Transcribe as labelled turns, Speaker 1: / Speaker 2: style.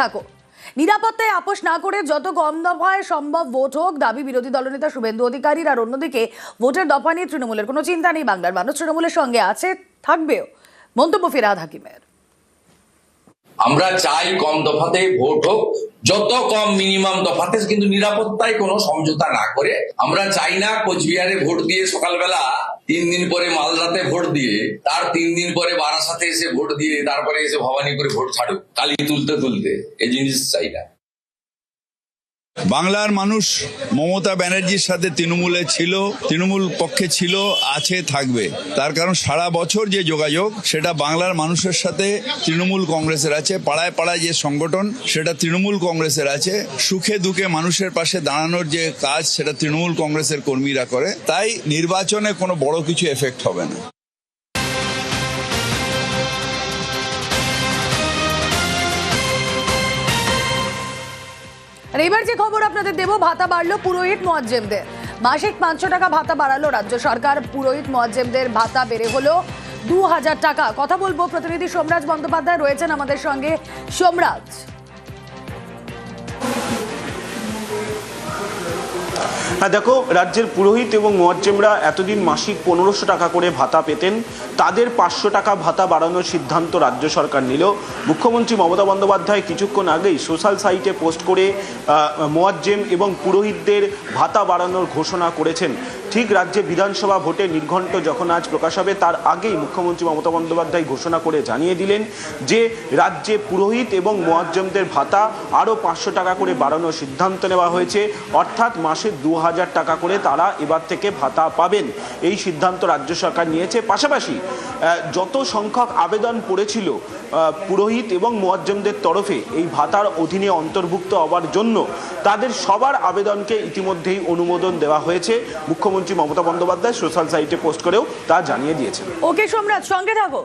Speaker 1: থাকো। নিরাপত্তায় আপোষ না করে যত কম দফায় সম্ভব ভোট হোক, দাবি বিরোধী দলনেতা শুভেন্দু অধিকারীর। আর অন্যদিকে ভোটের দফা নিয়ে তৃণমূলের কোনো চিন্তা নেই, বাংলার মানুষ তৃণমূলের সঙ্গে আছে, থাকবেও। মন্তব্য ফিরহাদ হাকিমের।
Speaker 2: আমরা চাই কম দফাতে ভোট হোক, যত কম মিনিমাম দফাতে, কিন্তু নিরাপত্তায় কোনো সমঝোতা না করে। আমরা চাই না কোচবিহারে ভোট দিয়ে সকালবেলা 3 দিন পরে মালদাতে ভোট দিয়ে, তার 3 দিন পরে বারাসাতে এসে ভোট দিয়ে, তারপরে এসে ভবানীপুরে ভোট ছাড়ুক কালি তুলতে তুলতে। এই জিনিস চাই না।
Speaker 3: বাংলার মানুষ মমতা ব্যানার্জির সাথে তৃণমূলে ছিল, তৃণমূল পক্ষে ছিল, আছে, থাকবে। তার কারণ সারা বছর যে যোগাযোগ সেটা বাংলার মানুষের সাথে তৃণমূল কংগ্রেসের আছে। পাড়ায় পাড়ায় যে সংগঠন সেটা তৃণমূল কংগ্রেসের আছে। সুখে দুঃখে মানুষের পাশে দাঁড়ানোর যে কাজ সেটা তৃণমূল কংগ্রেসের কর্মীরা করে। তাই নির্বাচনে কোনো বড় কিছু এফেক্ট হবে না।
Speaker 1: আর এবার যে খবর আপনাদের দেব, ভাতা বাড়লো পুরোহিত মুয়াজ্জেমদের। মাসিক 500 টাকা ভাতা বাড়ালো রাজ্য সরকার। পুরোহিত মুয়াজ্জেমদের ভাতা বেড়ে হলো 2000 টাকা। কথা বলবো, প্রতিনিধি সোমরাজ বন্দ্যোপাধ্যায় রয়েছেন আমাদের সঙ্গে। সোমরাজ,
Speaker 4: হ্যাঁ দেখো, রাজ্যের পুরোহিত এবং মুয়াজ্জেমরা এতদিন মাসিক 1500 টাকা করে ভাতা পেতেন। তাদের 500 টাকা ভাতা বাড়ানোর সিদ্ধান্ত রাজ্য সরকার নিল। মুখ্যমন্ত্রী মমতা বন্দ্যোপাধ্যায় কিছুক্ষণ আগেই সোশ্যাল সাইটে পোস্ট করে মুয়াজ্জেম এবং পুরোহিতদের ভাতা বাড়ানোর ঘোষণা করেছেন। ঠিক রাজ্যে বিধানসভা ভোটে নির্ঘণ্ট যখন আজ প্রকাশ হবে, তার আগেই মুখ্যমন্ত্রী মমতা বন্দ্যোপাধ্যায় ঘোষণা করে জানিয়ে দিলেন যে রাজ্যে পুরোহিত এবং মুয়াজ্জেমদের ভাতা আরও 500 টাকা করে বাড়ানোর সিদ্ধান্ত নেওয়া হয়েছে। অর্থাৎ মাসে 2000 টাকা করে তারা এবার থেকে ভাতা পাবেন। এই সিদ্ধান্ত রাজ্য সরকার নিয়েছে। পাশাপাশি যত সংখ্যক আবেদন পড়েছিল পুরোহিত এবং মুয়াজ্জেমদের তরফে এই ভাতার অধীনে অন্তর্ভুক্ত হওয়ার জন্য, তাদের সবার আবেদনকে ইতিমধ্যেই অনুমোদন দেওয়া হয়েছে। মুখ্যমন্ত্রী মমতা বন্দ্যোপাধ্যায় সোশ্যাল সাইটে পোস্ট করেও তা জানিয়ে দিয়েছেন।
Speaker 1: ওকে সোমরাজ, সঙ্গে থাকো।